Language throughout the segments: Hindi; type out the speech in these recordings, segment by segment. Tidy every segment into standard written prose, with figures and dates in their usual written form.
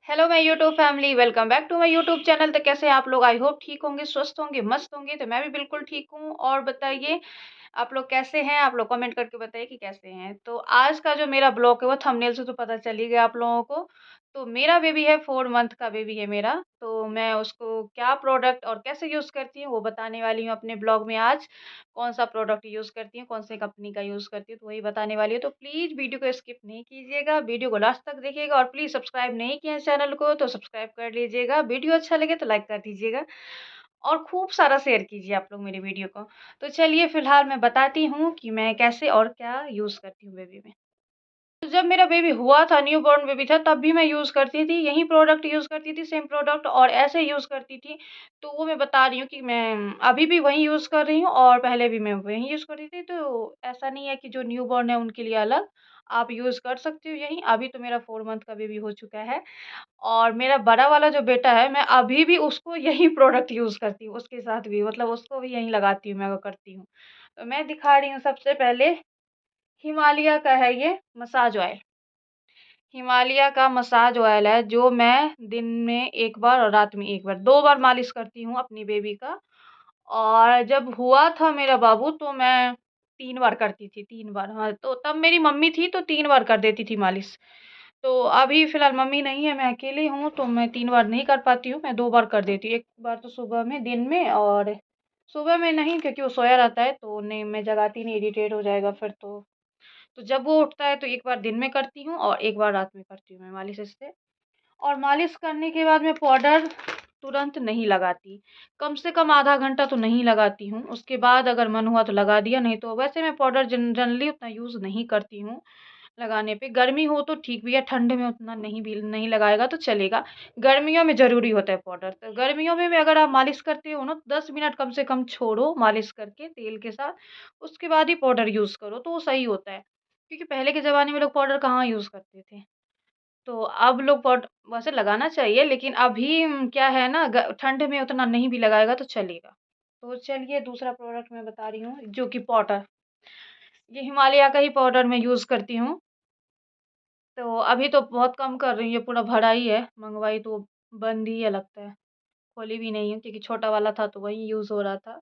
Hello my YouTube family, welcome back to my YouTube channel. तो कैसे हैं आप लोग? आई होप ठीक होंगे, स्वस्थ होंगे, मस्त होंगे। तो मैं भी बिल्कुल ठीक हूँ। और बताइए आप लोग कैसे हैं? आप लोग कमेंट करके बताइए कि कैसे हैं। तो आज का जो मेरा ब्लॉग है वो थंबनेल से तो पता चल ही गया आप लोगों को। तो मेरा बेबी है, 4 मंथ का बेबी है मेरा। तो मैं उसको क्या प्रोडक्ट और कैसे यूज़ करती हूँ वो बताने वाली हूँ अपने ब्लॉग में आज। कौन सा प्रोडक्ट यूज़ करती हूँ, कौन से कंपनी का यूज़ करती हूँ, तो वही बताने वाली हूँ। तो प्लीज़ वीडियो को स्किप नहीं कीजिएगा, वीडियो को लास्ट तक देखिएगा और प्लीज़ सब्सक्राइब नहीं किया है चैनल को तो सब्सक्राइब कर लीजिएगा। वीडियो अच्छा लगे तो लाइक कर दीजिएगा और खूब सारा शेयर कीजिए आप लोग मेरी वीडियो को। तो चलिए फिलहाल मैं बताती हूँ कि मैं कैसे और क्या यूज़ करती हूँ बेबी में। तो जब मेरा बेबी हुआ था, न्यू बॉर्न बेबी था, तब भी मैं यूज़ करती थी, यही प्रोडक्ट यूज़ करती थी, सेम प्रोडक्ट और ऐसे यूज़ करती थी। तो वो मैं बता रही हूँ कि मैं अभी भी वही यूज़ कर रही हूँ और पहले भी मैं वही यूज़ करती थी। तो ऐसा नहीं है कि जो न्यू बॉर्न है उनके लिए अलग, आप यूज़ कर सकते हो यही। अभी तो मेरा 4 मंथ का बेबी हो चुका है और मेरा बड़ा वाला जो बेटा है, मैं अभी भी उसको यही प्रोडक्ट यूज़ करती हूँ, उसके साथ भी मतलब उसको भी यही लगाती हूँ, मैं वो करती हूँ। तो मैं दिखा रही हूँ सबसे पहले हिमालय का है ये मसाज ऑयल। हिमालय का मसाज ऑयल है जो मैं दिन में 1 बार और रात में 1 बार, 2 बार मालिश करती हूँ अपनी बेबी का। और जब हुआ था मेरा बाबू तो मैं 3 बार करती थी, 3 बार। हाँ, तो तब मेरी मम्मी थी तो 3 बार कर देती थी मालिश। तो अभी फ़िलहाल मम्मी नहीं है, मैं अकेली हूँ तो मैं 3 बार नहीं कर पाती हूँ, मैं 2 बार कर देती हूँ। 1 बार तो सुबह में, दिन में और सुबह में नहीं क्योंकि वो सोया रहता है तो नहीं मैं जगाती नहीं, इरिटेट हो जाएगा फिर तो। तो जब वो उठता है तो 1 बार दिन में करती हूँ और 1 बार रात में करती हूँ मैं मालिश इससे। और मालिश करने के बाद मैं पाउडर तुरंत नहीं लगाती। कम से कम आधा घंटा तो नहीं लगाती हूँ। उसके बाद अगर मन हुआ तो लगा दिया, नहीं तो वैसे मैं पाउडर जनरली उतना यूज़ नहीं करती हूँ लगाने पे। गर्मी हो तो ठीक भी है, ठंड में उतना नहीं लगाएगा तो चलेगा। गर्मियों में ज़रूरी होता है पाउडर। तो गर्मियों में भी अगर आप मालिश करते हो ना, 10 मिनट कम से कम छोड़ो मालिश करके तेल के साथ, उसके बाद ही पाउडर यूज़ करो तो वो सही होता है। क्योंकि पहले के ज़माने में लोग पाउडर कहाँ यूज़ करते थे। तो अब लोग वैसे लगाना चाहिए लेकिन अभी क्या है ना ठंड में उतना नहीं भी लगाएगा तो चलेगा। तो चलिए दूसरा प्रोडक्ट मैं बता रही हूँ जो कि पाउडर। ये हिमालय का ही पाउडर मैं यूज़ करती हूँ। तो अभी तो बहुत कम कर रही हूँ, ये पूरा भरा ही है, मँगवाई तो बंद ही है लगता है, खोली भी नहीं हूँ क्योंकि छोटा वाला था तो वही यूज़ हो रहा था।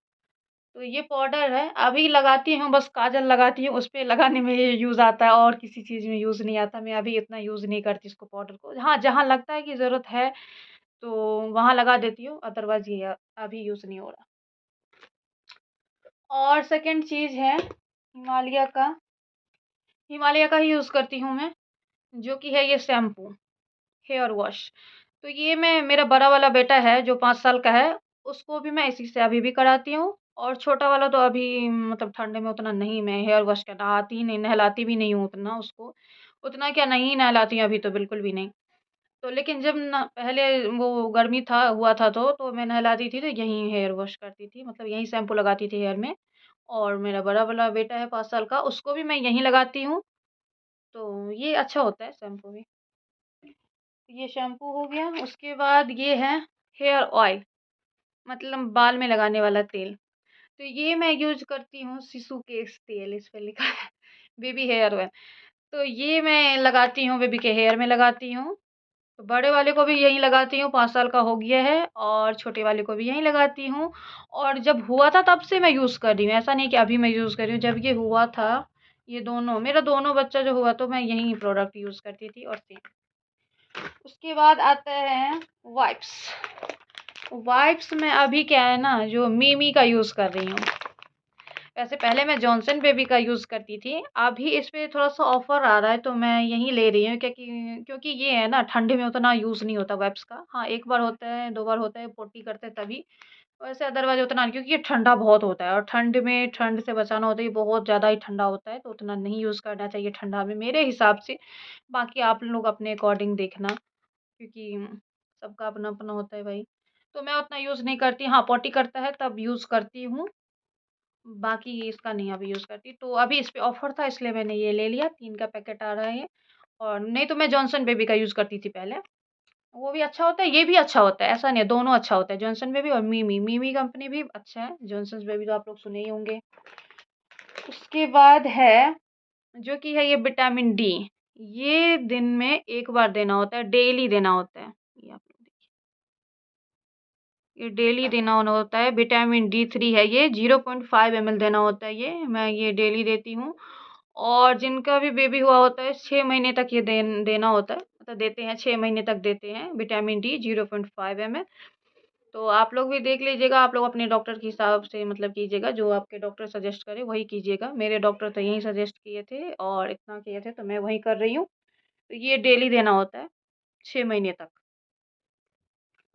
तो ये पाउडर है, अभी लगाती हूँ बस काजल लगाती हूँ, उसपे लगाने में ये यूज़ आता है और किसी चीज़ में यूज़ नहीं आता। मैं अभी इतना यूज़ नहीं करती इसको पाउडर को। हाँ, जहाँ लगता है कि ज़रूरत है तो वहाँ लगा देती हूँ, अदरवाइज़ ये अभी यूज़ नहीं हो रहा। और सेकंड चीज़ है हिमालय का ही यूज़ करती हूँ मैं, जो कि है ये शैम्पू, हेयर वॉश। तो ये मैं मेरा बड़ा वाला बेटा है जो 5 साल का है, उसको भी मैं इसी से अभी भी कराती हूँ और छोटा वाला तो अभी मतलब ठंड में उतना नहीं मैं हेयर वॉश का नहाती ही नहीं, नहलाती भी नहीं हूँ उतना उसको। उतना क्या नहीं नहलाती हूँ अभी तो बिल्कुल भी नहीं। तो लेकिन जब ना पहले वो गर्मी था हुआ था तो मैं नहलाती थी तो यहीं हेयर वॉश करती थी, मतलब यहीं शैम्पू लगाती थी हेयर में। और मेरा बड़ा वाला बेटा है 5 साल का, उसको भी मैं यहीं लगाती हूँ। तो ये अच्छा होता है शैम्पू भी। ये शैम्पू हो गया, उसके बाद ये है हेयर ऑयल, मतलब बाल में लगाने वाला तेल। तो ये मैं यूज़ करती हूँ शिशुकेश तेल इस पे लिखा है बेबी हेयर ऑयल। तो ये मैं लगाती हूँ, बेबी के हेयर में लगाती हूँ। तो बड़े वाले को भी यहीं लगाती हूँ, 5 साल का हो गया है और छोटे वाले को भी यहीं लगाती हूँ। और जब हुआ था तब से मैं यूज़ कर रही हूँ, ऐसा नहीं कि अभी मैं यूज़ कर रही हूँ। जब ये हुआ था, ये दोनों मेरा दोनों बच्चा जो हुआ तो मैं यही प्रोडक्ट यूज़ करती थी और सेम। उसके बाद आता है वाइप्स। वाइप्स में अभी क्या है ना जो मिमी का यूज़ कर रही हूँ। वैसे पहले मैं जॉनसन बेबी का यूज़ करती थी, अभी इस पे थोड़ा-सा ऑफ़र आ रहा है तो मैं यही ले रही हूँ क्योंकि ये है ना ठंड में उतना यूज़ नहीं होता वाइप्स का। हाँ, 1 बार होता है, 2 बार होता है, पोटी करते हैं तभी। वैसे अदरवाइज़ उतना नहीं क्योंकि ये ठंडा बहुत होता है और ठंड में ठंड से बचाना होता है, ये बहुत ज़्यादा ही ठंडा होता है तो उतना नहीं यूज़ करना चाहिए ठंडा में मेरे हिसाब से। बाकी आप लोग अपने अकॉर्डिंग देखना क्योंकि सबका अपना-अपना होता है भाई। तो मैं उतना यूज़ नहीं करती, हाँ, पॉटी करता है तब यूज़ करती हूँ, बाकी इसका नहीं अभी यूज़ करती। तो अभी इस पे ऑफ़र था इसलिए मैंने ये ले लिया, 3 का पैकेट आ रहा है ये। और नहीं तो मैं जॉनसन बेबी का यूज़ करती थी पहले, वो भी अच्छा होता है, ये भी अच्छा होता है, ऐसा नहीं है, दोनों अच्छा होता है, जॉनसन बेबी और मिमी। मिमी कंपनी भी अच्छा है, जॉनसन्स बेबी तो आप लोग सुने ही होंगे। उसके बाद है जो कि है ये विटामिन डी, ये दिन में 1 बार देना होता है, डेली देना होता है। ये आप लोग देखिए, ये डेली देना होना होता है। विटामिन डी3 है ये, 0.5 ml देना होता है ये, मैं ये डेली देती हूँ। और जिनका भी बेबी हुआ होता है 6 महीने तक ये देना होता है, मतलब देते हैं, 6 महीने तक देते हैं विटामिन डी 0.5 ml। तो आप लोग भी देख लीजिएगा, आप लोग अपने डॉक्टर के हिसाब से मतलब कीजिएगा, जो आपके डॉक्टर सजेस्ट करे वही कीजिएगा। मेरे डॉक्टर तो यही सजेस्ट किए थे और इतना किए थे, तो मैं वही कर रही हूँ। तो ये डेली देना होता है 6 महीने तक।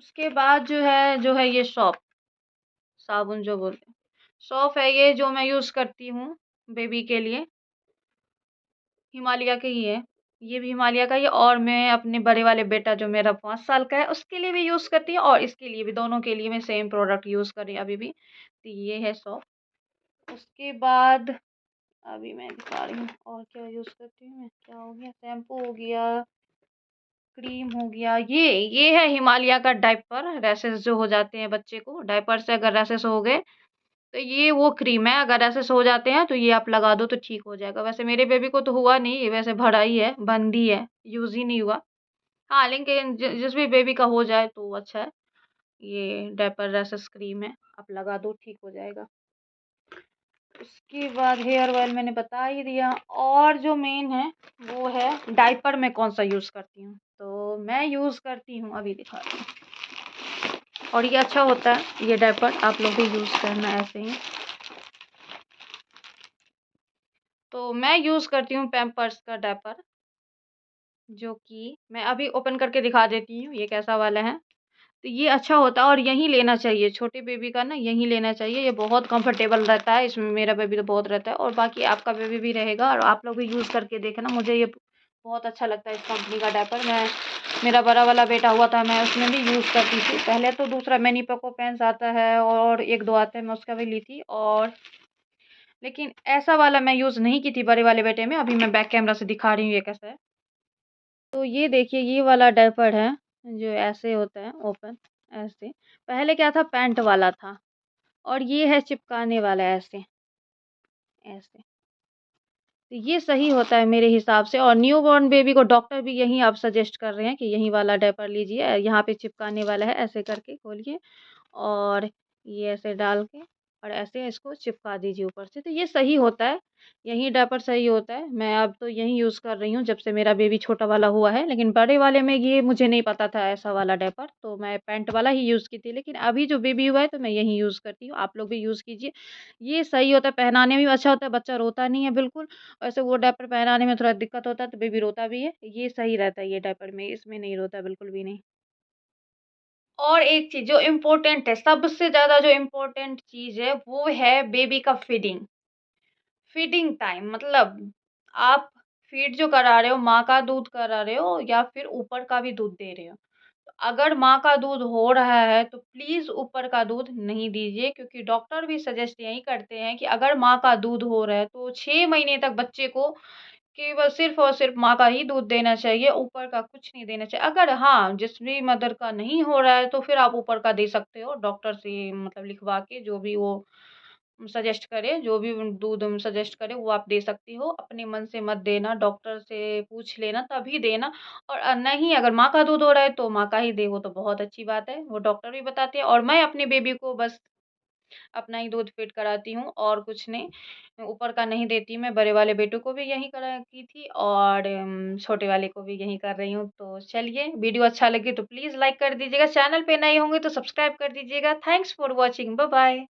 उसके बाद जो है ये सौंफ, साबुन जो बोलते हैं। सौंफ है ये, जो मैं यूज़ करती हूँ बेबी के लिए, हिमालय का ही है। ये भी हिमालय का ही है, और मैं अपने बड़े वाले बेटा जो मेरा 5 साल का है उसके लिए भी यूज़ करती हूँ, और इसके लिए भी, दोनों के लिए मैं सेम प्रोडक्ट यूज़ कर रही हूँ अभी भी। तो ये है सौंफ। उसके बाद अभी मैं दिखा रही हूँ और क्या यूज़ करती हूँ मैं, क्या हो गया, शैम्पू हो गया, क्रीम हो गया। ये है हिमालय का डायपर, रैशेज़ जो हो जाते हैं बच्चे को, डायपर से अगर रैशेज़ हो गए तो ये वो क्रीम है, अगर रैशेज़ हो जाते हैं तो ये आप लगा दो तो ठीक हो जाएगा। वैसे मेरे बेबी को तो हुआ नहीं, ये वैसे भरा ही है, बंद ही है, यूज़ ही नहीं हुआ। हाँ, लेकिन जिस भी बेबी का हो जाए तो अच्छा है। ये डायपर रैशेज़ क्रीम है, आप लगा दो ठीक हो जाएगा। उसके बाद हेयर ऑयल मैंने बता ही दिया, और जो मेन है वो है डायपर में कौन-सा यूज़ करती हूँ। तो मैं यूज़ करती हूँ, अभी दिखाती हूँ, और ये अच्छा होता है ये डायपर, आप लोग भी यूज़ करना ऐसे ही। तो मैं यूज़ करती हूँ पैम्पर्स का डायपर, जो कि मैं अभी ओपन करके दिखा देती हूँ ये कैसा वाला है। तो ये अच्छा होता है और यही लेना चाहिए, छोटे बेबी का ना यही लेना चाहिए, ये बहुत कंफर्टेबल रहता है, इसमें मेरा बेबी तो बहुत रहता है, और बाकी आपका बेबी भी रहेगा, और आप लोग भी यूज़ करके देखना। मुझे ये बहुत अच्छा लगता है इस कंपनी का डायपर। मैं, मेरा बड़ा वाला बेटा हुआ था, मैं उसमें भी यूज़ करती थी। पहले तो दूसरा मैनी पोको पैंट्स आता है और 1-2 आते हैं, मैं उसका भी ली थी, और लेकिन ऐसा वाला मैं यूज़ नहीं की थी बड़े वाले बेटे में। अभी मैं बैक कैमरा से दिखा रही हूँ ये कैसा है। तो ये देखिए, ये वाला डायपर है, जो ऐसे होता है ओपन, ऐसे। पहले क्या था, पैंट वाला था, और ये है चिपकाने वाला, ऐसे, ऐसे। तो ये सही होता है मेरे हिसाब से, और न्यूबॉर्न बेबी को डॉक्टर भी यही अब सजेस्ट कर रहे हैं कि यही वाला डायपर लीजिए, यहाँ पे चिपकाने वाला है, ऐसे करके खोलिए और ये ऐसे डाल के और ऐसे इसको चिपका दीजिए ऊपर से, तो ये सही होता है, यही डायपर सही होता है। मैं अब तो यही यूज़ कर रही हूँ जब से मेरा बेबी छोटा वाला हुआ है, लेकिन बड़े वाले में ये मुझे नहीं पता था ऐसा वाला डायपर, तो मैं पैंट वाला ही यूज़ की थी, लेकिन अभी जो बेबी हुआ है तो मैं यही यूज़ करती हूँ। आप लोग भी यूज़ कीजिए, ये सही होता है, पहनाने में भी अच्छा होता है, बच्चा रोता नहीं है बिल्कुल। वैसे वो डायपर पहनाने में थोड़ा दिक्कत होता है, तो बेबी रोता भी है, ये सही रहता है ये डायपर में, इसमें नहीं रोता बिल्कुल भी नहीं। और एक चीज़ जो इम्पोर्टेंट है, सबसे ज़्यादा जो इम्पोर्टेंट चीज़ है, वो है बेबी का फीडिंग। फीडिंग टाइम, मतलब आप फीड जो करा रहे हो, माँ का दूध करा रहे हो या फिर ऊपर का भी दूध दे रहे हो। तो अगर माँ का दूध हो रहा है तो प्लीज़ ऊपर का दूध नहीं दीजिए, क्योंकि डॉक्टर भी सजेस्ट यही करते हैं कि अगर माँ का दूध हो रहा है तो 6 महीने तक बच्चे को केवल सिर्फ़ और सिर्फ़ माँ का ही दूध देना चाहिए, ऊपर का कुछ नहीं देना चाहिए। अगर हाँ, जिस भी मदर का नहीं हो रहा है तो फिर आप ऊपर का दे सकते हो, डॉक्टर से मतलब लिखवा के, जो भी वो सजेस्ट करे, जो भी दूध सजेस्ट करे वो आप दे सकती हो। अपने मन से मत देना, डॉक्टर से पूछ लेना तभी देना, और नहीं, अगर माँ का दूध हो रहा है तो माँ का ही दे, वो तो बहुत अच्छी बात है, वो डॉक्टर भी बताते हैं, और मैं अपने बेबी को बस अपना ही दूध फीड कराती हूँ और कुछ नहीं। ऊपर का नहीं देती मैं, बड़े वाले बेटे को भी यही करा की थी, और छोटे वाले को भी यही कर रही हूँ। तो चलिए, वीडियो अच्छा लगे तो प्लीज़ लाइक कर दीजिएगा, चैनल पे नए होंगे तो सब्सक्राइब कर दीजिएगा। Thanks for watching, bye bye.